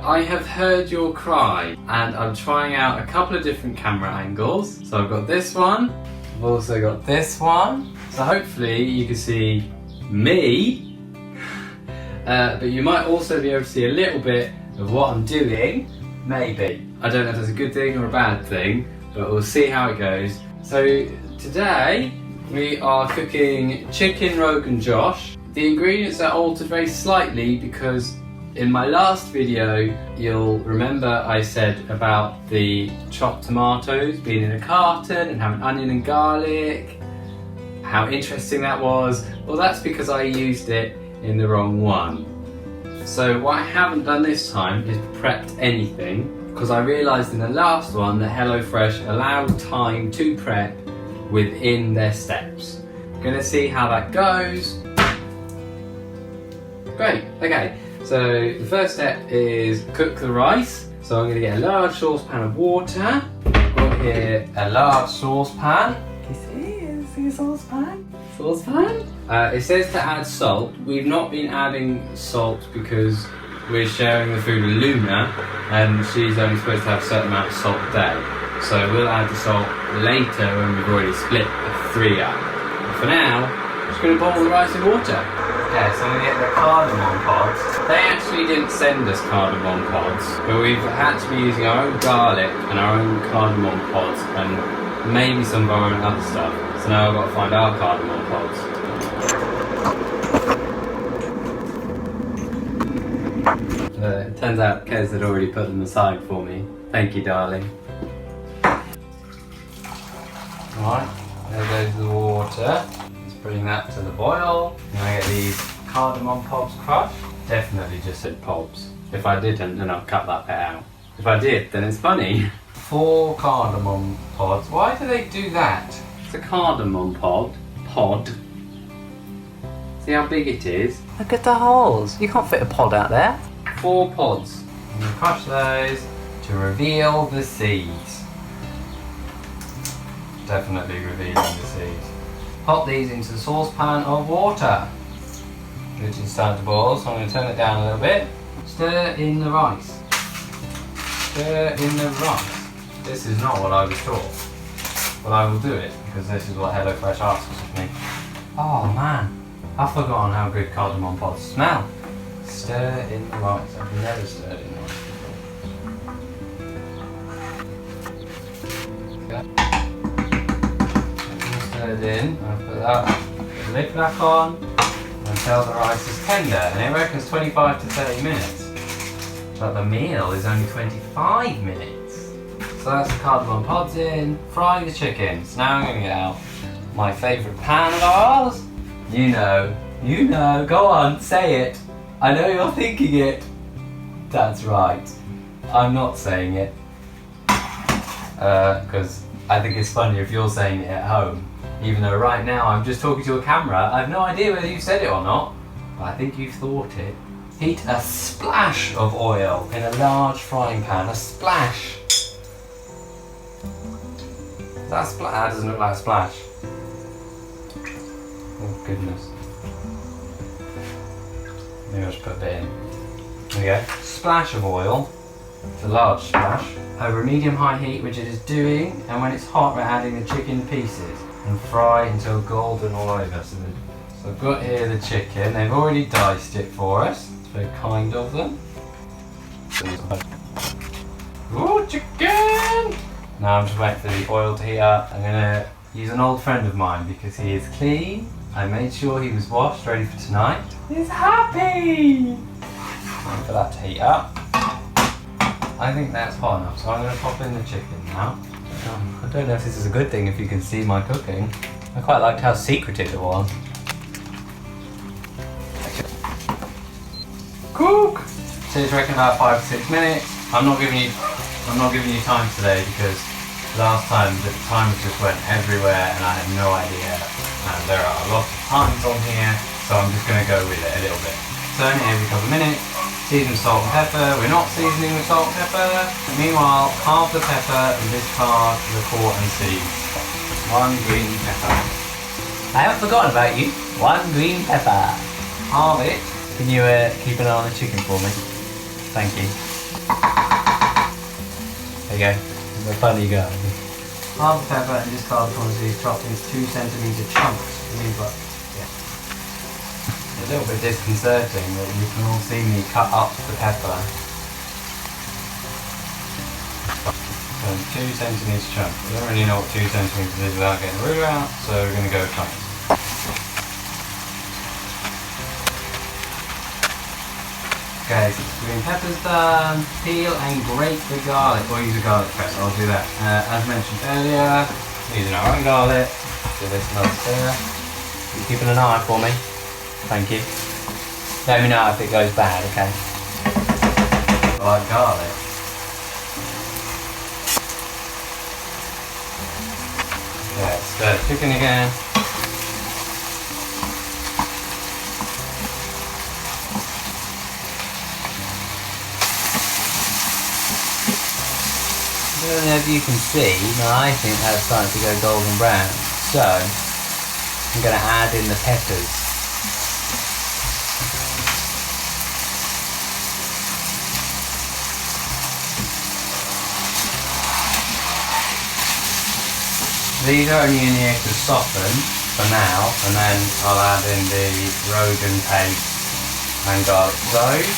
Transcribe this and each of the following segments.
I have heard your cry and I'm trying out a couple of different camera angles. So I've got this one, I've also got this one. So hopefully you can see me, but you might also be able to see a little bit of what I'm doing, maybe. I don't know if that's a good thing or a bad thing, but we'll see how it goes. So today we are cooking Chicken Rogan Josh. The ingredients are altered very slightly because in my last video you'll remember I said about the chopped tomatoes being in a carton and having onion and garlic, how interesting that was. Well, that's because I used it in the wrong one. So what I haven't done this time is prepped anything, because I realised in the last one that HelloFresh allowed time to prep within their steps. We're going to see how that goes. Great, okay, so the first step is cook the rice. So I'm going to get a large saucepan of water. I've got here a large saucepan. Can you see a saucepan? Saucepan? It says to add salt. We've not been adding salt because we're sharing the food with Luna and she's only supposed to have a certain amount of salt a day. So we'll add the salt later when we've already split the 3 up. But for now, I'm just going to boil the rice in water. Okay, so I'm going to get the cardamom pods. They actually didn't send us cardamom pods, but we've had to be using our own garlic and our own cardamom pods and maybe some of our own other stuff. So now I've got to find our cardamom pods. It turns out Kez had already put them aside for me. Thank you, darling. Alright, there goes the water. Let's bring that to the boil. Now I get these cardamom pods crushed. Definitely just said pods. If I didn't, then I'll cut that bit out. If I did, then it's funny. 4 cardamom pods. Why do they do that? It's a cardamom pod. See how big it is? Look at the holes. You can't fit a pod out there. 4 pods. I'm going to crush those to reveal the seeds. Definitely revealing the seeds. Pop these into the saucepan of water, which is starting to boil, so I'm going to turn it down a little bit. Stir in the rice. Stir in the rice. This is not what I was taught, but I will do it because this is what HelloFresh asks of me. Oh man, I've forgotten how good cardamom pods smell. Stir in the rice. I've never stirred in rice before. Okay. Stirred in. I'll put the lid back on until the rice is tender, and it reckons 25 to 30 minutes. But the meal is only 25 minutes. So that's the cardamom pods in. Fry the chicken. So now I'm going to get out my favourite pan of ours. You know, go on, say it. I know you're thinking it. That's right. I'm not saying it. Because I think it's funny if you're saying it at home. Even though right now I'm just talking to a camera, I have no idea whether you've said it or not. But I think you've thought it. Heat a splash of oil in a large frying pan. A splash. That doesn't look like a splash. Oh goodness. Maybe I'll just put a bit in. There we go. Splash of oil. It's a large splash. Over medium-high heat, which it is doing, and when it's hot we're adding the chicken pieces and fry until golden all over. So I've got here the chicken. They've already diced it for us. It's very kind of them. Ooh, chicken! Now I'm just waiting for the oil to heat up. I'm going to use an old friend of mine because he is clean. I made sure he was washed, ready for tonight. He's happy! Wait for that to heat up. I think that's hot enough, so I'm going to pop in the chicken now. I don't know if this is a good thing if you can see my cooking. I quite liked how secretive it was. Cook! So it's reckon about 5 to 6 minutes. I'm not giving you time today because last time the times just went everywhere and I had no idea. And there are a lot of times on here, so I'm just going to go with it a little bit. Turn it every couple of minutes. Season with salt and pepper. We're not seasoning with salt and pepper. Meanwhile, halve the pepper and discard the core and seeds. 1 green pepper. I haven't forgotten about you. 1 green pepper. Halve it. Can you keep an eye on the chicken for me? Thank you. There you go. The funny guy. Half the pepper and just garlic quantity chopped into 2 centimetre chunks. But yeah. It's a little bit disconcerting that you can all see me cut up the pepper. So 2 centimetre chunks. I don't really know what 2 centimetres is without getting the ruler out, so we're going to go chunks. Okay, so green pepper's done. Peel and grate the garlic, or use a garlic press. I'll do that. As mentioned earlier, using our own garlic. Give this another stir. You keeping an eye for me? Thank you. Let me know if it goes bad, okay? I like garlic. Okay, stir the chicken again. I don't know if you can see, but I think that's starting to go golden brown. So, I'm going to add in the peppers. These are only in here to soften for now, and then I'll add in the Rogan paste and garlic cloves.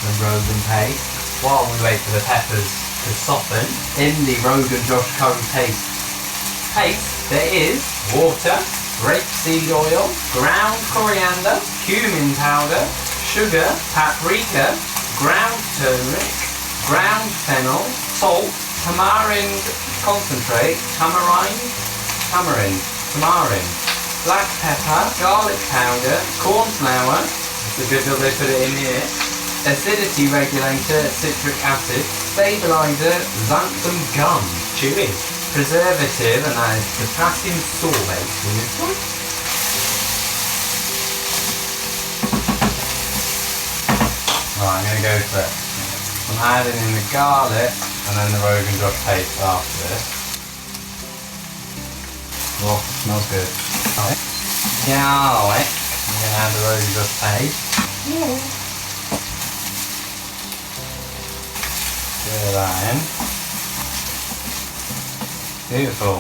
The Rogan paste. While we wait for the peppers to soften, in the Rogan Josh curry paste, there is water, rapeseed oil, ground coriander, cumin powder, sugar, paprika, ground turmeric, ground fennel, salt, tamarind concentrate, tamarind, black pepper, garlic powder, corn flour, it's a good job they put it in here, acidity regulator, citric acid, stabilizer, xanthan gum, chewies, preservative, and that is potassium sorbate in this one. Right, I'm going to go for it. I'm adding in the garlic and then the Rogan Josh paste after this. Oh, smells good. Garlic. I'm going to add the Rogan Josh paste. Stir that in. Beautiful.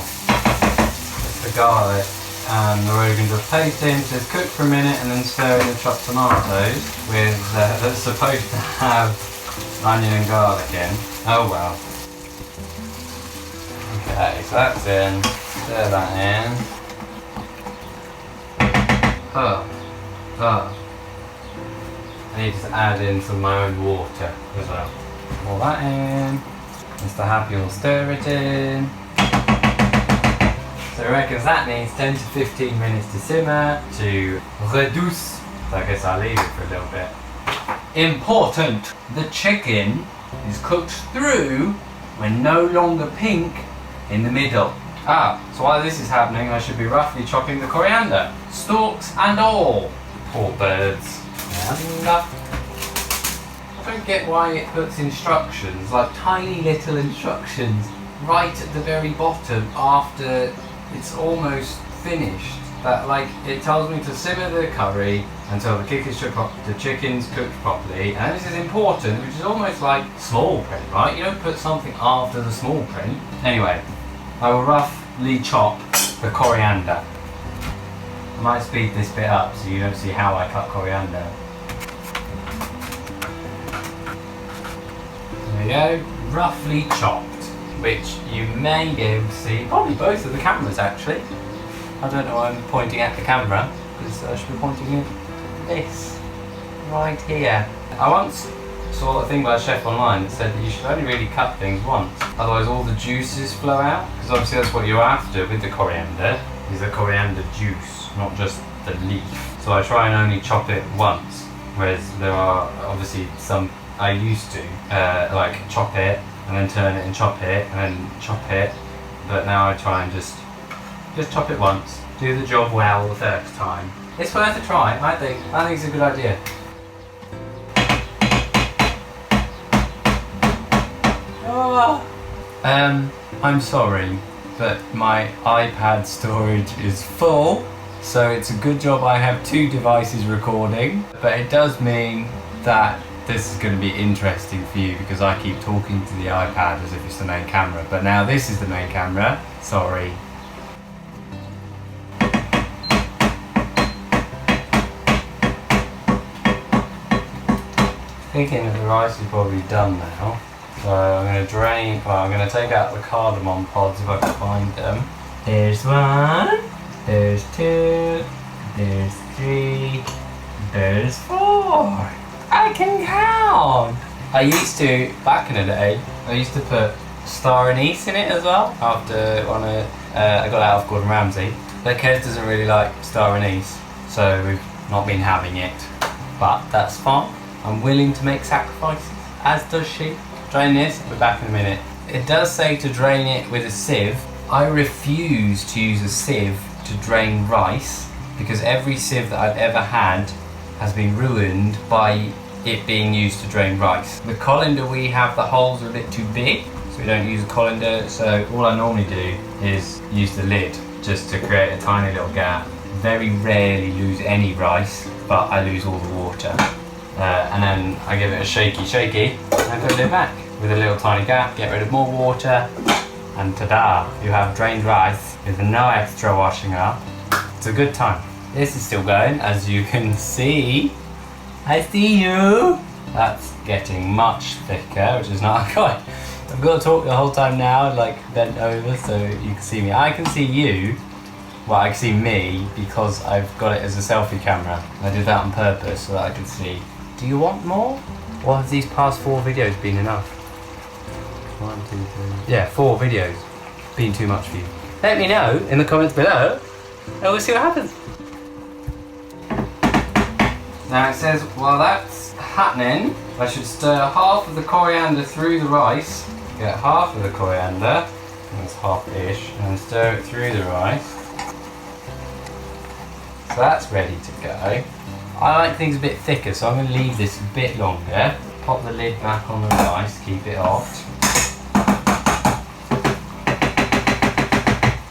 Put the garlic and the Rogan Josh paste in, so it's cooked for a minute and then stir in the chopped tomatoes with that's supposed to have onion and garlic in. Oh well. Okay, so that's in. Stir that in. I need to add in some of my own water as well. Pour that in. Mr. Happy will stir it in. So I reckon that needs 10 to 15 minutes to simmer to reduce. So I guess I'll leave it for a little bit. Important! The chicken is cooked through when no longer pink in the middle. So while this is happening, I should be roughly chopping the coriander. Stalks and all. Poor birds. And I don't get why it puts instructions, like tiny little instructions, right at the very bottom after it's almost finished. That like it tells me to simmer the curry until the chicken's cooked properly, and this is important, which is almost like small print, right? You don't put something after the small print. Anyway, I will roughly chop the coriander. I might speed this bit up so you don't see how I cut coriander. There we go, roughly chopped, which you may be able to see, probably both of the cameras actually. I don't know why I'm pointing at the camera, because I should be pointing at this, right here. I once saw a thing by a chef online that said that you should only really cut things once, otherwise all the juices flow out, because obviously that's what you're after with the coriander, is the coriander juice, not just the leaf. So I try and only chop it once, whereas there are obviously some I used to, like chop it, and then turn it and chop it, and then chop it, but now I try and just chop it once, do the job well the first time. It's worth a try, I think it's a good idea. I'm sorry, but my iPad storage is full, so it's a good job I have two devices recording, but it does mean that this is going to be interesting for you because I keep talking to the iPad as if it's the main camera, but now this is the main camera. Sorry. Thinking that the rice is probably done now, so I'm going to drain. Well, I'm going to take out the cardamom pods if I can find them. There's one, there's two, there's three, there's four. I can count! I used to, back in the day, I used to put star anise in it as well. After I got out of Gordon Ramsay. But Kez doesn't really like star anise, so we've not been having it. But that's fine. I'm willing to make sacrifices, as does she. Drain this, I'll be back in a minute. It does say to drain it with a sieve. I refuse to use a sieve to drain rice because every sieve that I've ever had has been ruined by it being used to drain rice. The colander we have, the holes are a bit too big, so we don't use a colander, so all I normally do is use the lid just to create a tiny little gap. Very rarely lose any rice, but I lose all the water. And then I give it a shaky, and put the lid back with a little tiny gap, get rid of more water, and ta-da! You have drained rice with no extra washing up. It's a good time. This is still going, as you can see. I see you! That's getting much thicker, which is not good. I've got to talk the whole time now, like bent over so you can see me. I can see you, well I can see me because I've got it as a selfie camera. I did that on purpose so that I could see. Do you want more? Or have these past 4 videos been enough? 1, 2, 3. Yeah, 4 videos. Been too much for you. Let me know in the comments below and we'll see what happens. Now it says, while that's happening, I should stir half of the coriander through the rice. Get half of the coriander, that's half-ish, and stir it through the rice. So that's ready to go. I like things a bit thicker, so I'm going to leave this a bit longer. Pop the lid back on the rice, keep it hot.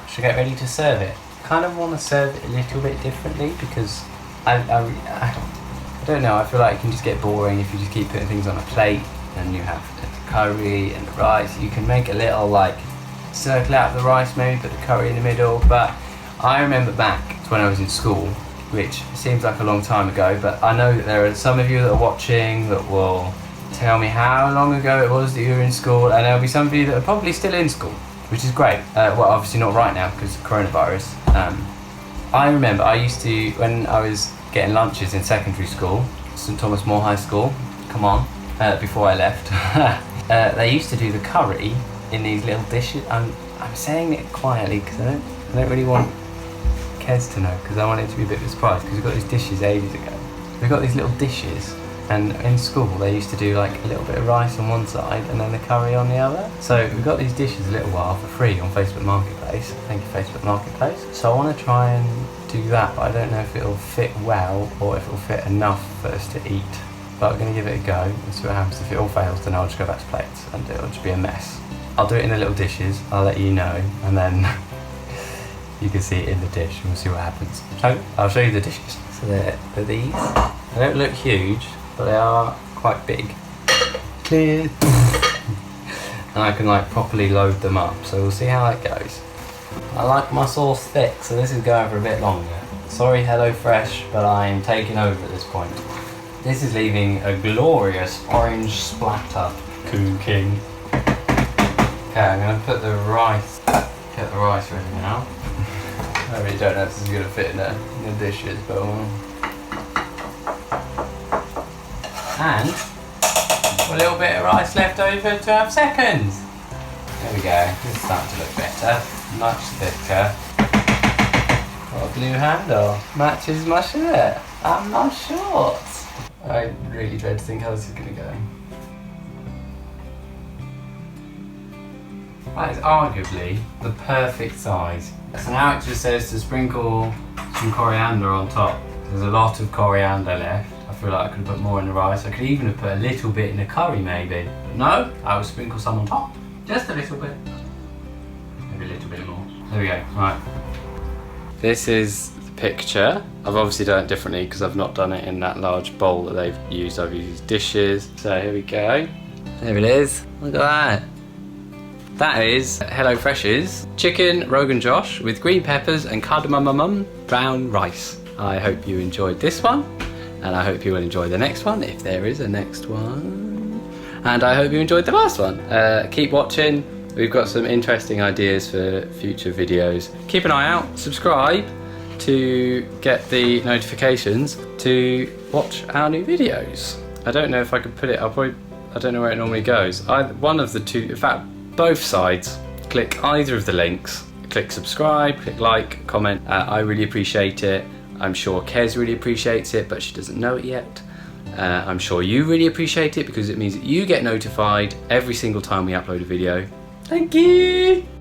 Should get ready to serve it. I kind of want to serve it a little bit differently because I don't know, I feel like it can just get boring if you just keep putting things on a plate and you have the curry and the rice. You can make a little like circle out the rice, maybe put the curry in the middle, but I remember back to when I was in school, which seems like a long time ago, but I know that there are some of you that are watching that will tell me how long ago it was that you were in school, and there'll be some of you that are probably still in school, which is great. Well, obviously not right now because of coronavirus. I remember I used to, when I was getting lunches in secondary school, St Thomas More High School, come on, before I left, they used to do the curry in these little dishes. I'm saying it quietly because I don't really want Kez to know because I want it to be a bit of a surprise because we got these dishes ages ago. We got these little dishes and in school they used to do like a little bit of rice on one side and then the curry on the other. So we got these dishes a little while for free on Facebook Marketplace. Thank you Facebook Marketplace. So I want to try and do that, but I don't know if it'll fit well or if it'll fit enough for us to eat. But I'm going to give it a go and see what happens. If it all fails then I'll just go back to plates and it'll just be a mess. I'll do it in the little dishes, I'll let you know, and then you can see it in the dish and we'll see what happens. So I'll show you the dishes. So they're these. They don't look huge, but they are quite big. Clear. And I can like properly load them up, so we'll see how it goes. I like my sauce thick, so this is going for a bit longer. Sorry HelloFresh, but I'm taking over at this point. This is leaving a glorious orange splatter cooking. Okay, I'm going to put the rice, get the rice ready now. I really don't know if this is going to fit in the dishes, but and a little bit of rice left over to have seconds. There we go, this is starting to look better, much thicker. Got a blue handle, matches my shirt and my shorts. I really dread to think how this is going to go. That is arguably the perfect size. So now it just says to sprinkle some coriander on top. There's a lot of coriander left. I feel like I could have put more in the rice. I could even have put a little bit in the curry maybe. But no, I will sprinkle some on top. Just a little bit. Maybe a little bit more. There we go, right. This is the picture. I've obviously done it differently because I've not done it in that large bowl that they've used. I've used dishes. So here we go. There it is. Look at that. That is HelloFresh's Chicken Rogan Josh with green peppers and cardamom brown rice. I hope you enjoyed this one, and I hope you will enjoy the next one, if there is a next one. And I hope you enjoyed the last one. Keep watching. We've got some interesting ideas for future videos. Keep an eye out, subscribe to get the notifications to watch our new videos. I don't know if I could put it, I don't know where it normally goes. One of the two, in fact, both sides. Click either of the links. Click subscribe, click like, comment. I really appreciate it. I'm sure Kez really appreciates it, but she doesn't know it yet. I'm sure you really appreciate it because it means that you get notified every single time we upload a video. Thank you!